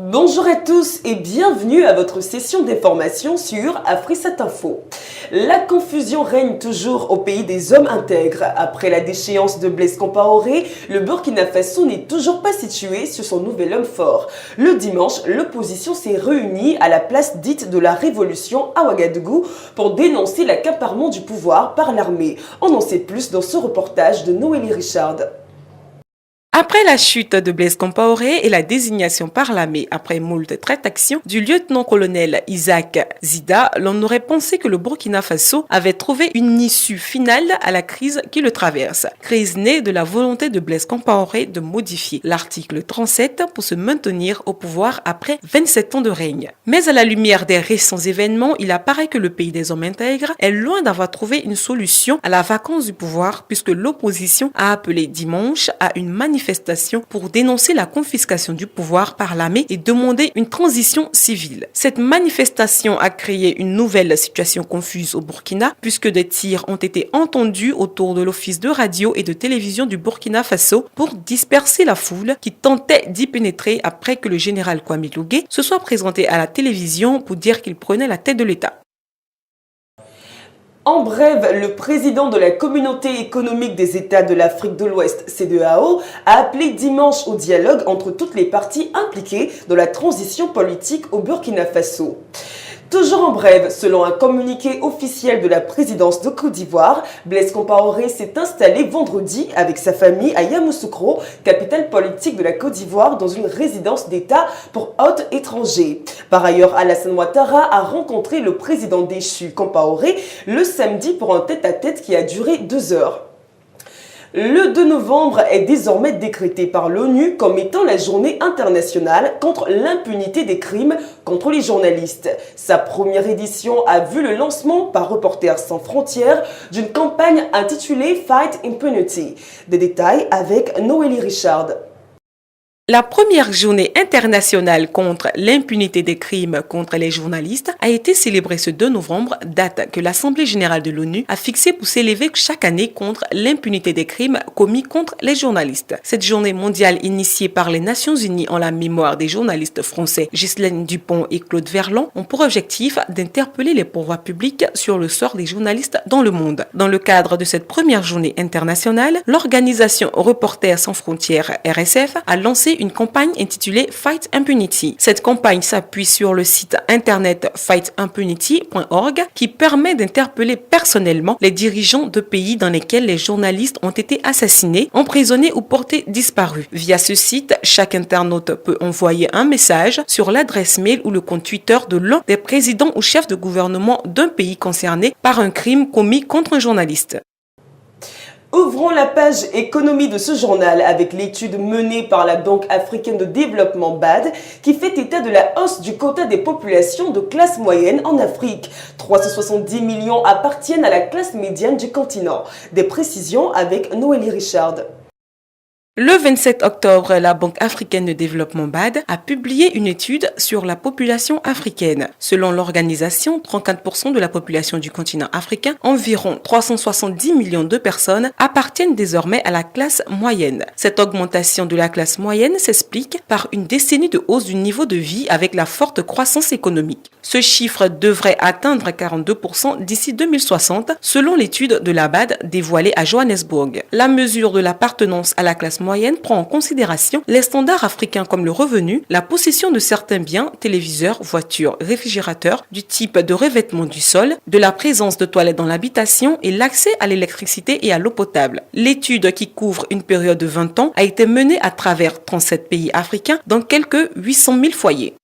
Bonjour à tous et bienvenue à votre session d'information sur Afrissat Info. La confusion règne toujours au pays des hommes intègres. Après la déchéance de Blaise Compaoré, le Burkina Faso n'est toujours pas situé sur son nouvel homme fort. Le dimanche, l'opposition s'est réunie à la place dite de la Révolution à Ouagadougou pour dénoncer l'accaparement du pouvoir par l'armée. On en sait plus dans ce reportage de Noélie Richard. Après la chute de Blaise Compaoré et la désignation par l'armée après moult tractations du lieutenant-colonel Isaac Zida, l'on aurait pensé que le Burkina Faso avait trouvé une issue finale à la crise qui le traverse. Crise née de la volonté de Blaise Compaoré de modifier l'article 37 pour se maintenir au pouvoir après 27 ans de règne. Mais à la lumière des récents événements, il apparaît que le pays des hommes intègres est loin d'avoir trouvé une solution à la vacance du pouvoir puisque l'opposition a appelé dimanche à une manifestation pour dénoncer la confiscation du pouvoir par l'armée et demander une transition civile. Cette manifestation a créé une nouvelle situation confuse au Burkina puisque des tirs ont été entendus autour de l'office de radio et de télévision du Burkina Faso pour disperser la foule qui tentait d'y pénétrer après que le général Kwame Lougué se soit présenté à la télévision pour dire qu'il prenait la tête de l'État. En bref, le président de la Communauté économique des États de l'Afrique de l'Ouest, CEDEAO, a appelé dimanche au dialogue entre toutes les parties impliquées dans la transition politique au Burkina Faso. Toujours en bref, selon un communiqué officiel de la présidence de Côte d'Ivoire, Blaise Compaoré s'est installé vendredi avec sa famille à Yamoussoukro, capitale politique de la Côte d'Ivoire, dans une résidence d'État pour hôtes étrangers. Par ailleurs, Alassane Ouattara a rencontré le président déchu Compaoré le samedi pour un tête-à-tête qui a duré 2 heures. Le 2 novembre est désormais décrété par l'ONU comme étant la journée internationale contre l'impunité des crimes contre les journalistes. Sa première édition a vu le lancement par Reporters sans frontières d'une campagne intitulée Fight Impunity. Des détails avec Noélie Richard. La première journée internationale contre l'impunité des crimes contre les journalistes a été célébrée ce 2 novembre, date que l'Assemblée générale de l'ONU a fixée pour s'élever chaque année contre l'impunité des crimes commis contre les journalistes. Cette journée mondiale initiée par les Nations Unies en la mémoire des journalistes français Ghislaine Dupont et Claude Verlon ont pour objectif d'interpeller les pouvoirs publics sur le sort des journalistes dans le monde. Dans le cadre de cette première journée internationale, l'organisation Reporters sans frontières RSF a lancé une campagne intitulée Fight Impunity. Cette campagne s'appuie sur le site internet fightimpunity.org qui permet d'interpeller personnellement les dirigeants de pays dans lesquels les journalistes ont été assassinés, emprisonnés ou portés disparus. Via ce site, chaque internaute peut envoyer un message sur l'adresse mail ou le compte Twitter de l'un des présidents ou chefs de gouvernement d'un pays concerné par un crime commis contre un journaliste. Ouvrons la page économie de ce journal avec l'étude menée par la Banque africaine de développement BAD qui fait état de la hausse du quota des populations de classe moyenne en Afrique. 370 millions appartiennent à la classe médiane du continent. Des précisions avec Noélie Richard. Le 27 octobre, la Banque africaine de développement BAD a publié une étude sur la population africaine. Selon l'organisation, 34% de la population du continent africain, environ 370 millions de personnes, appartiennent désormais à la classe moyenne. Cette augmentation de la classe moyenne s'explique par une décennie de hausse du niveau de vie avec la forte croissance économique. Ce chiffre devrait atteindre 42% d'ici 2060, selon l'étude de la BAD dévoilée à Johannesburg. La mesure de l'appartenance à la classe moyenne prend en considération les standards africains comme le revenu, la possession de certains biens, téléviseurs, voitures, réfrigérateurs, du type de revêtement du sol, de la présence de toilettes dans l'habitation et l'accès à l'électricité et à l'eau potable. L'étude, qui couvre une période de 20 ans, a été menée à travers 37 pays africains dans quelques 800 000 foyers.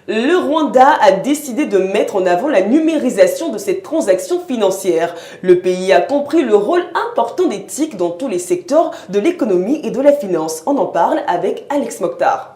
Le Rwanda a décidé de mettre en avant la numérisation de ses transactions financières. Le pays a compris le rôle important des TIC dans tous les secteurs de l'économie et de la finance. On en parle avec Alex Mokhtar.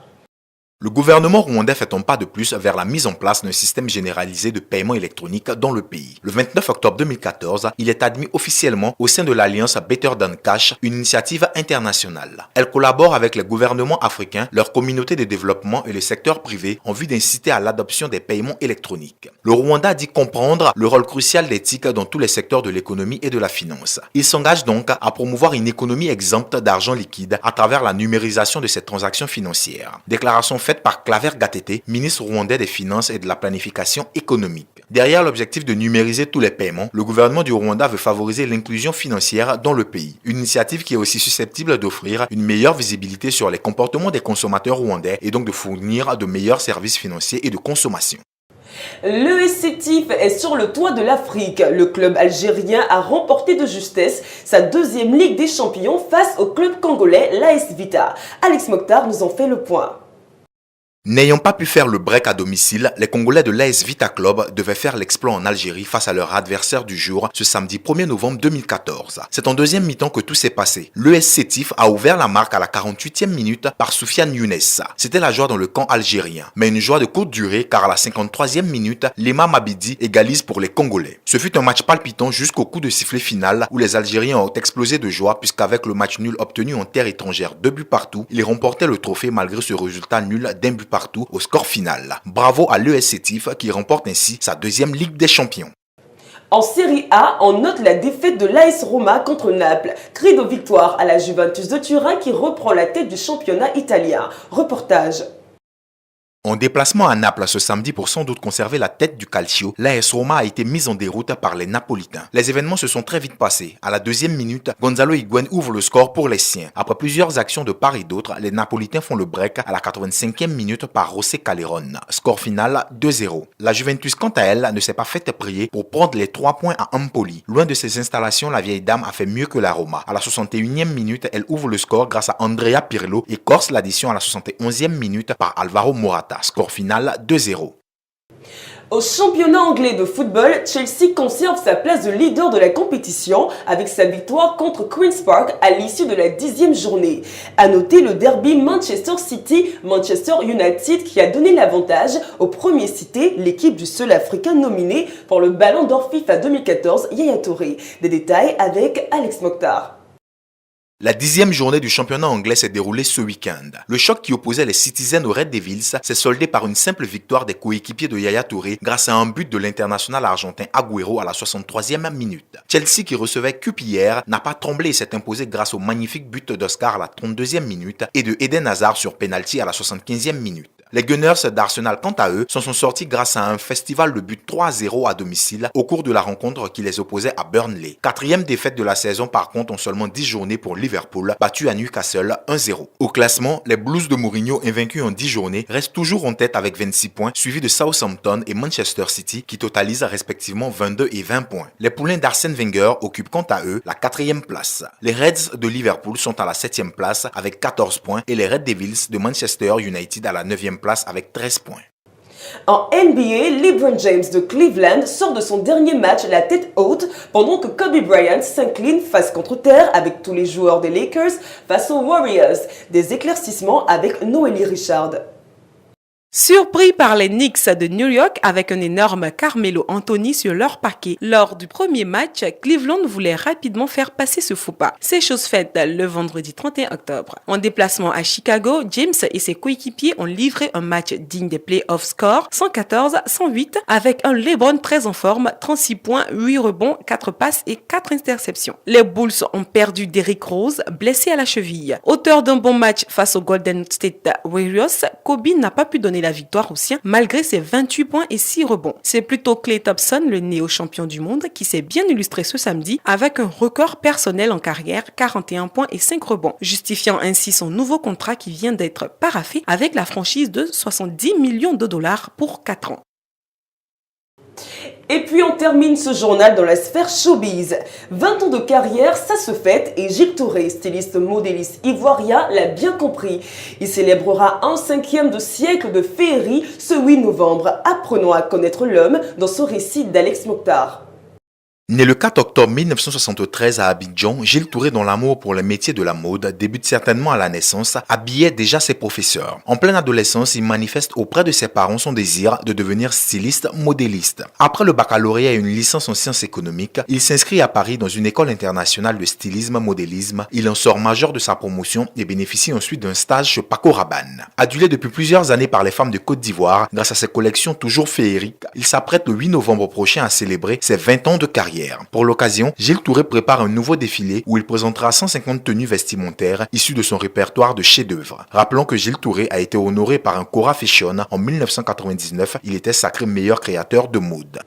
Le gouvernement rwandais fait un pas de plus vers la mise en place d'un système généralisé de paiement électronique dans le pays. Le 29 octobre 2014, il est admis officiellement au sein de l'alliance Better Than Cash, une initiative internationale. Elle collabore avec les gouvernements africains, leurs communautés de développement et le secteur privé en vue d'inciter à l'adoption des paiements électroniques. Le Rwanda dit comprendre le rôle crucial des TIC dans tous les secteurs de l'économie et de la finance. Il s'engage donc à promouvoir une économie exempte d'argent liquide à travers la numérisation de ces transactions financières. Déclaration faite par Claver Gatete, ministre rwandais des Finances et de la Planification économique. Derrière l'objectif de numériser tous les paiements, le gouvernement du Rwanda veut favoriser l'inclusion financière dans le pays. Une initiative qui est aussi susceptible d'offrir une meilleure visibilité sur les comportements des consommateurs rwandais et donc de fournir de meilleurs services financiers et de consommation. L'ES Sétif est sur le toit de l'Afrique. Le club algérien a remporté de justesse sa deuxième Ligue des Champions face au club congolais l'AS Vita. Alex Mokhtar nous en fait le point. N'ayant pas pu faire le break à domicile, les Congolais de l'AS Vita Club devaient faire l'exploit en Algérie face à leur adversaire du jour ce samedi 1er novembre 2014. C'est en deuxième mi-temps que tout s'est passé. L'ES Sétif a ouvert la marque à la 48e minute par Soufiane Younes. C'était la joie dans le camp algérien, mais une joie de courte durée car à la 53e minute, Lema Mabidi égalise pour les Congolais. Ce fut un match palpitant jusqu'au coup de sifflet final où les Algériens ont explosé de joie puisqu'avec le match nul obtenu en terre étrangère 2 buts partout, ils remportaient le trophée malgré ce résultat nul d'un but partout au score final. Bravo à l'ES Sétif qui remporte ainsi sa deuxième Ligue des Champions. En Série A, on note la défaite de l'AS Roma contre Naples. Cri de victoire à la Juventus de Turin qui reprend la tête du championnat italien. Reportage. En déplacement à Naples ce samedi pour sans doute conserver la tête du Calcio, l'AS Roma a été mise en déroute par les Napolitains. Les événements se sont très vite passés. À la deuxième minute, Gonzalo Higuain ouvre le score pour les siens. Après plusieurs actions de part et d'autre, les Napolitains font le break à la 85e minute par José Calderón. Score final 2-0. La Juventus quant à elle ne s'est pas faite prier pour prendre les 3 points à Empoli. Loin de ses installations, la vieille dame a fait mieux que la Roma. À la 61e minute, elle ouvre le score grâce à Andrea Pirlo et corse l'addition à la 71e minute par Alvaro Morata. Score final 2-0. Au championnat anglais de football, Chelsea conserve sa place de leader de la compétition avec sa victoire contre Queen's Park à l'issue de la 10e journée. À noter le derby Manchester City-Manchester United qui a donné l'avantage au premier cité, l'équipe du seul Africain nominé pour le Ballon d'Or FIFA 2014, Yaya Touré. Des détails avec Alex Mokhtar. La 10e journée du championnat anglais s'est déroulée ce week-end. Le choc qui opposait les Citizens aux Red Devils s'est soldé par une simple victoire des coéquipiers de Yaya Touré grâce à un but de l'international argentin Agüero à la 63e minute. Chelsea qui recevait QPR n'a pas tremblé et s'est imposé grâce au magnifique but d'Oscar à la 32e minute et de Eden Hazard sur penalty à la 75e minute. Les Gunners d'Arsenal, quant à eux, s'en sont sortis grâce à un festival de buts 3-0 à domicile au cours de la rencontre qui les opposait à Burnley. Quatrième défaite de la saison par contre en seulement 10 journées pour Liverpool, battu à Newcastle 1-0. Au classement, les Blues de Mourinho, invaincus en 10 journées, restent toujours en tête avec 26 points, suivis de Southampton et Manchester City qui totalisent respectivement 22 et 20 points. Les Poulains d'Arsène Wenger occupent quant à eux la 4e place. Les Reds de Liverpool sont à la 7e place avec 14 points et les Red Devils de Manchester United à la 9e place avec 13 points. En NBA, LeBron James de Cleveland sort de son dernier match la tête haute pendant que Kobe Bryant s'incline face contre terre avec tous les joueurs des Lakers face aux Warriors. Des éclaircissements avec Noélie Richard. Surpris par les Knicks de New York avec un énorme Carmelo Anthony sur leur parquet. Lors du premier match, Cleveland voulait rapidement faire passer ce faux pas. C'est chose faite le vendredi 31 octobre. En déplacement à Chicago, James et ses coéquipiers ont livré un match digne des playoffs score 114-108 avec un LeBron très en forme, 36 points, 8 rebonds, 4 passes et 4 interceptions. Les Bulls ont perdu Derrick Rose, blessé à la cheville. Auteur d'un bon match face aux Golden State Warriors, Kobe n'a pas pu donner la victoire aux siens malgré ses 28 points et 6 rebonds. C'est plutôt Klay Thompson, le néo-champion du monde, qui s'est bien illustré ce samedi avec un record personnel en carrière, 41 points et 5 rebonds, justifiant ainsi son nouveau contrat qui vient d'être paraphé avec la franchise de 70 millions de dollars pour 4 ans. Et puis on termine ce journal dans la sphère showbiz. 20 ans de carrière, ça se fête et Gilles Touré, styliste modéliste ivoirien, l'a bien compris. Il célébrera un 5e de siècle de féerie ce 8 novembre. Apprenons à connaître l'homme dans ce récit d'Alex Mokhtar. Né le 4 octobre 1973 à Abidjan, Gilles Touré, dont l'amour pour les métiers de la mode débute certainement à la naissance, habillait déjà ses professeurs. En pleine adolescence, il manifeste auprès de ses parents son désir de devenir styliste modéliste. Après le baccalauréat et une licence en sciences économiques, il s'inscrit à Paris dans une école internationale de stylisme-modélisme. Il en sort major de sa promotion et bénéficie ensuite d'un stage chez Paco Rabanne. Adulé depuis plusieurs années par les femmes de Côte d'Ivoire grâce à ses collections toujours féeriques, il s'apprête le 8 novembre prochain à célébrer ses 20 ans de carrière. carrière. Pour l'occasion, Gilles Touré prépare un nouveau défilé où il présentera 150 tenues vestimentaires issues de son répertoire de chefs-d'œuvre. Rappelons que Gilles Touré a été honoré par un Cora Fashion en 1999. Il était sacré meilleur créateur de mode.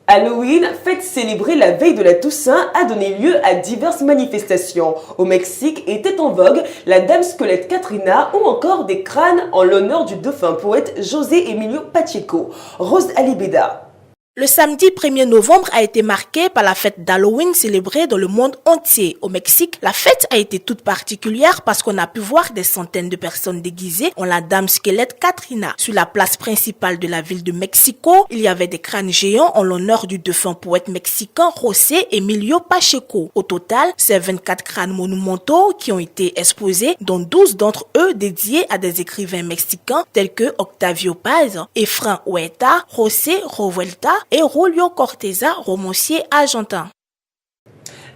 Halloween, fête célébrée la veille de la Toussaint, a donné lieu à diverses manifestations. Au Mexique était en vogue la dame squelette Katrina ou encore des crânes en l'honneur du défunt poète José Emilio Pacheco. Rose Alibeda. Le samedi 1er novembre a été marqué par la fête d'Halloween célébrée dans le monde entier. Au Mexique, la fête a été toute particulière parce qu'on a pu voir des centaines de personnes déguisées en la dame squelette Katrina. Sur la place principale de la ville de Mexico, il y avait des crânes géants en l'honneur du défunt poète mexicain José Emilio Pacheco. Au total, c'est 24 crânes monumentaux qui ont été exposés, dont 12 d'entre eux dédiés à des écrivains mexicains tels que Octavio Paz, Efraín Huerta, José Revuelta et Julio Corteza, romancier argentin.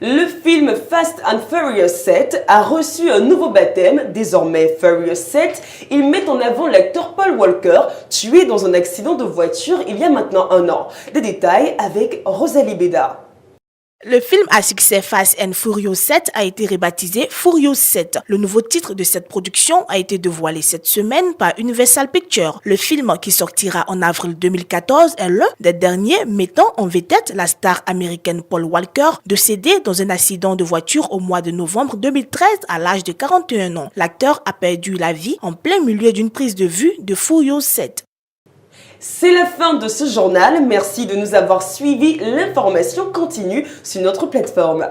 Le film Fast and Furious 7 a reçu un nouveau baptême, désormais Furious 7. Il met en avant l'acteur Paul Walker, tué dans un accident de voiture il y a maintenant un an. Des détails avec Rosalie Beda. Le film à succès Fast and Furious 7 a été rebaptisé Furious 7. Le nouveau titre de cette production a été dévoilé cette semaine par Universal Pictures. Le film, qui sortira en avril 2014, est l'un des derniers mettant en vedette la star américaine Paul Walker, décédé dans un accident de voiture au mois de novembre 2013 à l'âge de 41 ans. L'acteur a perdu la vie en plein milieu d'une prise de vue de Furious 7. C'est la fin de ce journal. Merci de nous avoir suivis. L'information continue sur notre plateforme.